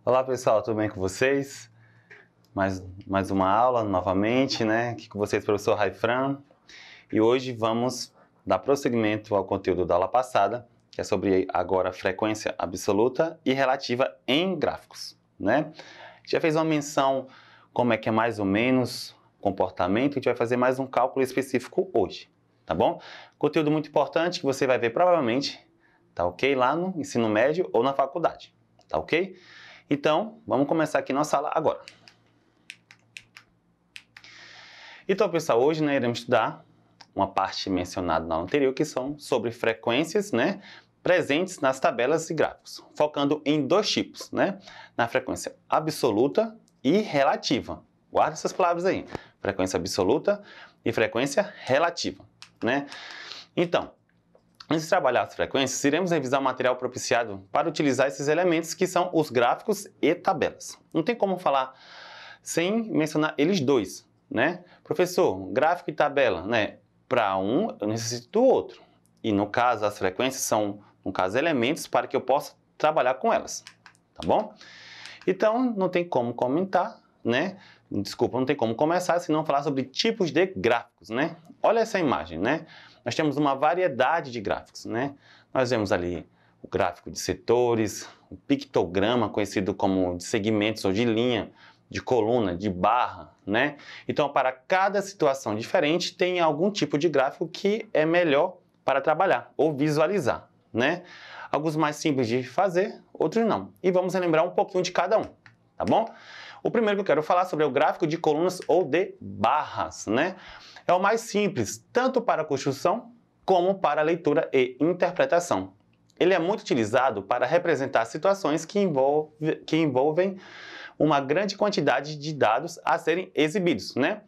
Olá pessoal, tudo bem com vocês? Mais uma aula novamente, né? Aqui com vocês, professor Raifran. E hoje vamos dar prosseguimento ao conteúdo da aula passada, que é sobre agora frequência absoluta e relativa em gráficos, né? A gente já fez uma menção como é que é mais ou menos comportamento, a gente vai fazer mais um cálculo específico hoje, tá bom? Conteúdo muito importante que você vai ver provavelmente, tá ok? Lá no ensino médio ou na faculdade, tá ok? Então, vamos começar aqui nossa aula agora. Então, pessoal, hoje iremos estudar uma parte mencionada na aula anterior, que são sobre frequências, né, presentes nas tabelas e gráficos, focando em dois tipos, né, na frequência absoluta e relativa. Guarda essas palavras aí, frequência absoluta e frequência relativa, né? Então, antes de trabalhar as frequências, iremos revisar o material propiciado para utilizar esses elementos que são os gráficos e tabelas. Não tem como falar sem mencionar eles dois, né? Professor, gráfico e tabela, né? Para um, eu necessito do outro. E no caso, as frequências são, no caso, elementos para que eu possa trabalhar com elas, tá bom? Então, não tem como comentar, né? Desculpa, não tem como começar se não falar sobre tipos de gráficos, né? Olha essa imagem, né? Nós temos uma variedade de gráficos, né? Nós vemos ali o gráfico de setores, o pictograma, conhecido como de segmentos ou de linha, de coluna, de barra, né? Então, para cada situação diferente, tem algum tipo de gráfico que é melhor para trabalhar ou visualizar, né? Alguns mais simples de fazer, outros não. E vamos relembrar um pouquinho de cada um, tá bom? O primeiro que eu quero falar sobre é o gráfico de colunas ou de barras, né? É o mais simples, tanto para construção como para leitura e interpretação. Ele é muito utilizado para representar situações que envolvem uma grande quantidade de dados a serem exibidos, né?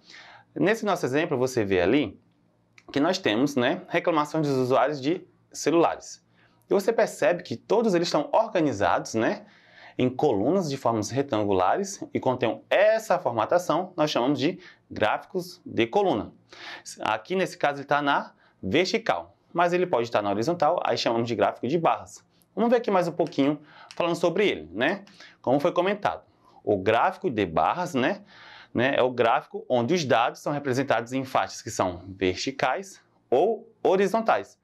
Nesse nosso exemplo, você vê ali que nós temos, né, reclamações dos usuários de celulares. E você percebe que todos eles estão organizados, né, em colunas de formas retangulares e contêm essa formatação, nós chamamos de gráficos de coluna. Aqui, nesse caso, ele está na vertical, mas ele pode estar na horizontal, aí chamamos de gráfico de barras. Vamos ver aqui mais um pouquinho falando sobre ele, né? Como foi comentado, o gráfico de barras, né, é o gráfico onde os dados são representados em faixas que são verticais ou horizontais.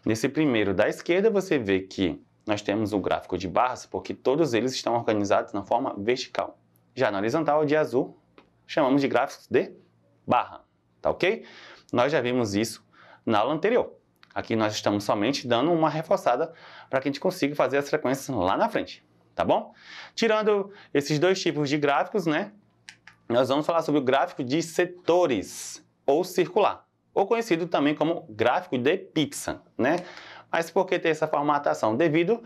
Nesse primeiro da esquerda, você vê que nós temos o gráfico de barras, porque todos eles estão organizados na forma vertical. Já na horizontal, de azul, chamamos de gráficos de barra, tá ok? Nós já vimos isso na aula anterior. Aqui nós estamos somente dando uma reforçada para que a gente consiga fazer as frequências lá na frente, tá bom? Tirando esses dois tipos de gráficos, né, nós vamos falar sobre o gráfico de setores ou circular, ou conhecido também como gráfico de pizza, né? Mas por que ter essa formatação? Devido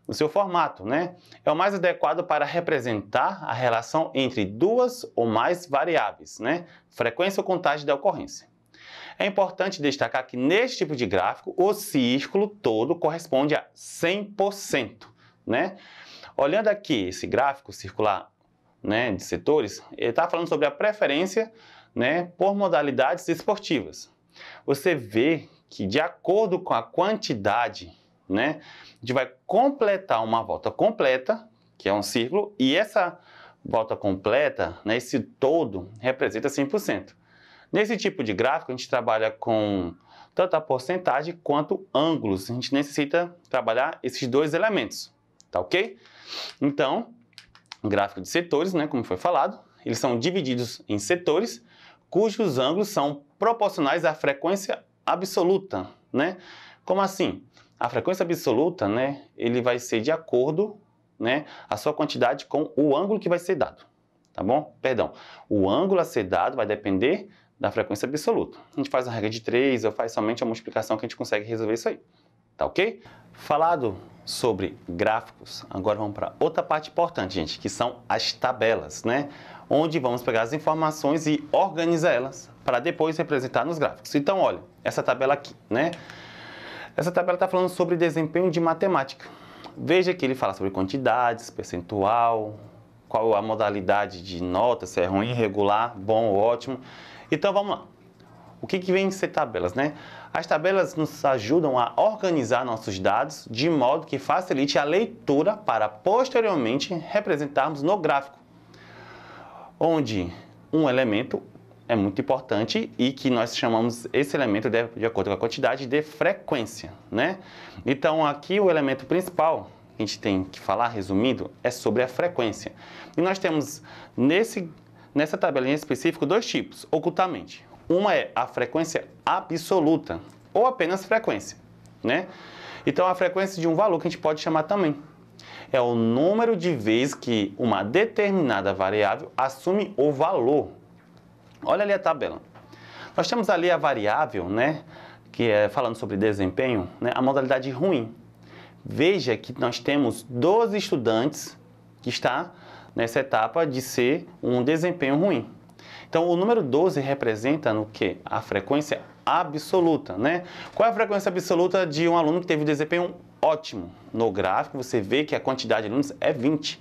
ao seu formato, né? É o mais adequado para representar a relação entre duas ou mais variáveis, né? Frequência ou contagem da ocorrência. É importante destacar que neste tipo de gráfico, o círculo todo corresponde a 100%, né? Olhando aqui esse gráfico circular, né, de setores, ele está falando sobre a preferência, né, por modalidades esportivas. Você vê que de acordo com a quantidade, né, a gente vai completar uma volta completa, que é um círculo, e essa volta completa, né, esse todo, representa 100%. Nesse tipo de gráfico, a gente trabalha com tanto a porcentagem quanto ângulos. A gente necessita trabalhar esses dois elementos, tá ok? Então, gráfico de setores, né, como foi falado, eles são divididos em setores cujos ângulos são proporcionais à frequência absoluta, né? Como assim? A frequência absoluta, né, ele vai ser de acordo, né, a sua quantidade com o ângulo que vai ser dado, tá bom? Perdão, o ângulo a ser dado vai depender da frequência absoluta. A gente faz uma regra de 3, ou faz somente a multiplicação que a gente consegue resolver isso aí, tá ok? Falado sobre gráficos, agora vamos para outra parte importante, gente, que são as tabelas, né? Onde vamos pegar as informações e organizar elas para depois representar nos gráficos. Então, olha, essa tabela aqui, né? Essa tabela está falando sobre desempenho de matemática. Veja que ele fala sobre quantidades, percentual, qual a modalidade de nota, se é ruim, regular, bom ou ótimo. Então, vamos lá. O que vem ser tabelas, né? As tabelas nos ajudam a organizar nossos dados de modo que facilite a leitura para posteriormente representarmos no gráfico, onde um elemento é muito importante e que nós chamamos esse elemento de acordo com a quantidade de frequência, né? Então, aqui o elemento principal que a gente tem que falar, resumindo, é sobre a frequência. E nós temos nessa tabelinha específica dois tipos, ocultamente. Uma é a frequência absoluta, ou apenas frequência, né? Então, a frequência de um valor que a gente pode chamar também é o número de vezes que uma determinada variável assume o valor. Olha ali a tabela. Nós temos ali a variável, né, que é falando sobre desempenho, né, a modalidade ruim. Veja que nós temos 12 estudantes que está nessa etapa de ser um desempenho ruim. Então, o número 12 representa no quê? A frequência absoluta, né? Qual é a frequência absoluta de um aluno que teve desempenho ótimo? No gráfico, você vê que a quantidade de alunos é 20.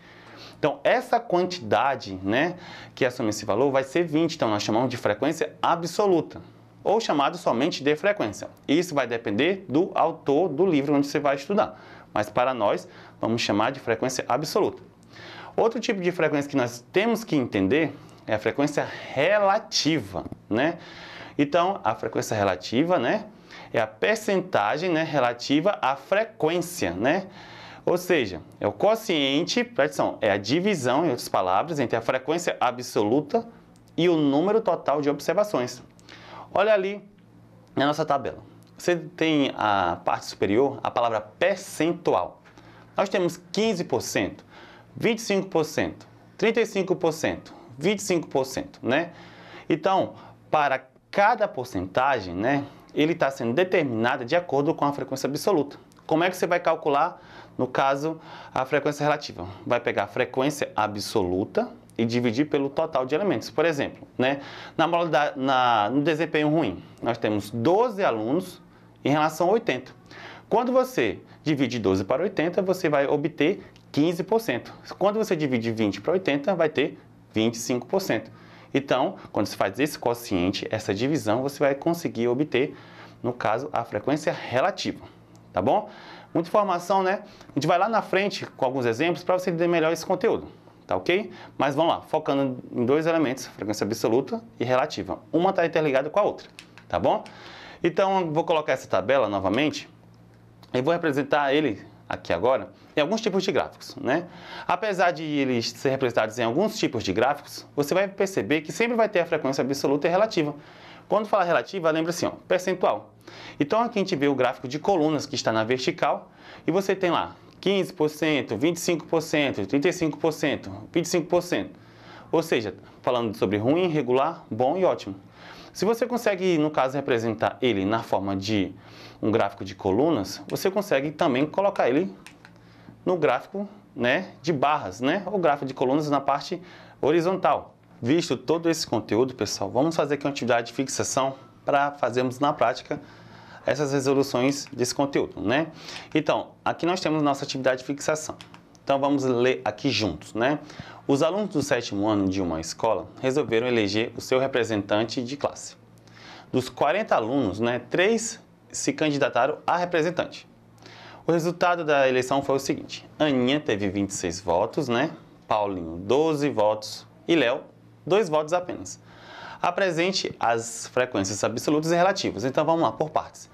Então, essa quantidade, né, que assume esse valor vai ser 20. Então, nós chamamos de frequência absoluta, ou chamado somente de frequência. Isso vai depender do autor do livro onde você vai estudar. Mas, para nós, vamos chamar de frequência absoluta. Outro tipo de frequência que nós temos que entender é a frequência relativa, né? Então, a frequência relativa, né, é a percentagem, né, relativa à frequência, né? Ou seja, é o quociente, presta atenção, é a divisão, em outras palavras, entre a frequência absoluta e o número total de observações. Olha ali na nossa tabela. Você tem a parte superior, a palavra percentual. Nós temos 15%, 25%, 35%, 25%, né? Então, para cada porcentagem, né, ele está sendo determinado de acordo com a frequência absoluta. Como é que você vai calcular, no caso, a frequência relativa? Vai pegar a frequência absoluta e dividir pelo total de elementos. Por exemplo, né, no desempenho ruim, nós temos 12 alunos em relação a 80. Quando você divide 12 para 80, você vai obter 15%. Quando você divide 20 para 80, vai ter 25%. Então, quando você faz esse quociente, essa divisão, você vai conseguir obter, no caso, a frequência relativa. Tá bom? Muita informação, né? A gente vai lá na frente com alguns exemplos para você entender melhor esse conteúdo. Tá ok? Mas vamos lá, focando em dois elementos, frequência absoluta e relativa. Uma está interligada com a outra. Tá bom? Então, vou colocar essa tabela novamente e vou representar ele aqui agora em alguns tipos de gráficos, né? Apesar de eles serem representados em alguns tipos de gráficos, você vai perceber que sempre vai ter a frequência absoluta e relativa. Quando fala relativa, lembra assim, ó, percentual. Então aqui a gente vê o gráfico de colunas que está na vertical e você tem lá 15%, 25%, 35%, 25%. Ou seja, falando sobre ruim, regular, bom e ótimo. Se você consegue, no caso, representar ele na forma de um gráfico de colunas, você consegue também colocar ele no gráfico, né, de barras, né, ou gráfico de colunas na parte horizontal. Visto todo esse conteúdo, pessoal, vamos fazer aqui uma atividade de fixação para fazermos na prática essas resoluções desse conteúdo, né? Então, aqui nós temos nossa atividade de fixação. Então, vamos ler aqui juntos, né? Os alunos do 7º ano de uma escola resolveram eleger o seu representante de classe. Dos 40 alunos, né, 3 se candidataram a representante. O resultado da eleição foi o seguinte: Aninha teve 26 votos, né? Paulinho, 12 votos e Léo, 2 votos apenas. Apresente as frequências absolutas e relativas. Então, vamos lá, por partes.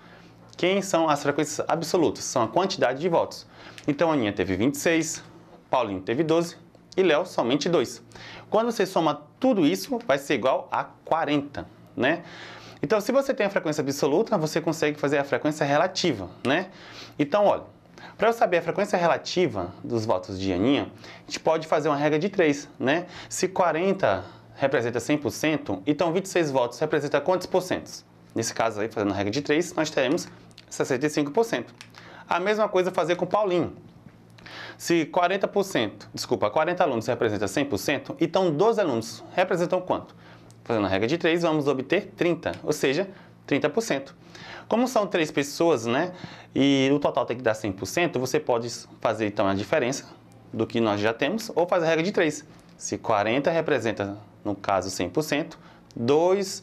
Quem são as frequências absolutas? São a quantidade de votos. Então, a Aninha teve 26, Paulinho teve 12 e Léo somente 2. Quando você soma tudo isso, vai ser igual a 40, né? Então, se você tem a frequência absoluta, você consegue fazer a frequência relativa, né? Então, olha, para eu saber a frequência relativa dos votos de Aninha, a gente pode fazer uma regra de 3, né? Se 40 representa 100%, então 26 votos representa quantos porcentos? Nesse caso aí, fazendo a regra de 3, nós teremos 65%. A mesma coisa fazer com Paulinho. Se 40 alunos representa 100%, então 12 alunos representam quanto? Fazendo a regra de 3, vamos obter 30, ou seja, 30%. Como são 3 pessoas, né, e o total tem que dar 100%, você pode fazer então a diferença do que nós já temos, ou fazer a regra de 3. Se 40 representa, no caso, 100%, 2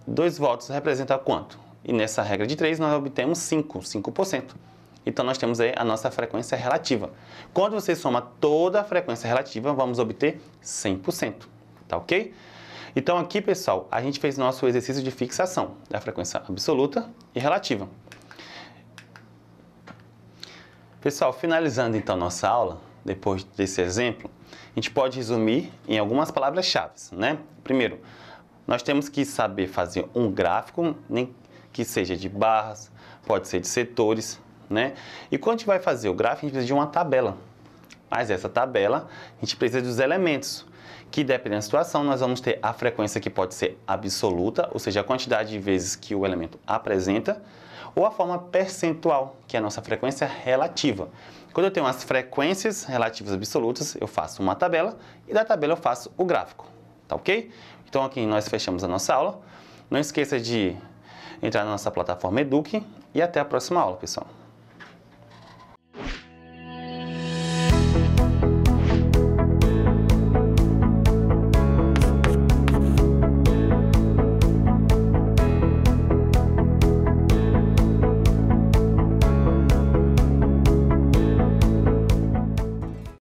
2 volts representa quanto? E nessa regra de 3 nós obtemos 5%. Então nós temos aí a nossa frequência relativa. Quando você soma toda a frequência relativa, vamos obter 100%, tá ok? Então aqui, pessoal, a gente fez nosso exercício de fixação da frequência absoluta e relativa. Pessoal, finalizando então nossa aula, depois desse exemplo, a gente pode resumir em algumas palavras-chave, né? Primeiro, nós temos que saber fazer um gráfico, nem que seja de barras, pode ser de setores, né? E quando a gente vai fazer o gráfico, a gente precisa de uma tabela. Mas essa tabela, a gente precisa dos elementos, que dependendo da situação, nós vamos ter a frequência que pode ser absoluta, ou seja, a quantidade de vezes que o elemento apresenta, ou a forma percentual, que é a nossa frequência relativa. Quando eu tenho as frequências relativas absolutas, eu faço uma tabela, e da tabela eu faço o gráfico, tá ok? Então aqui nós fechamos a nossa aula. Não esqueça de entrar na nossa plataforma Eduque e até a próxima aula, pessoal.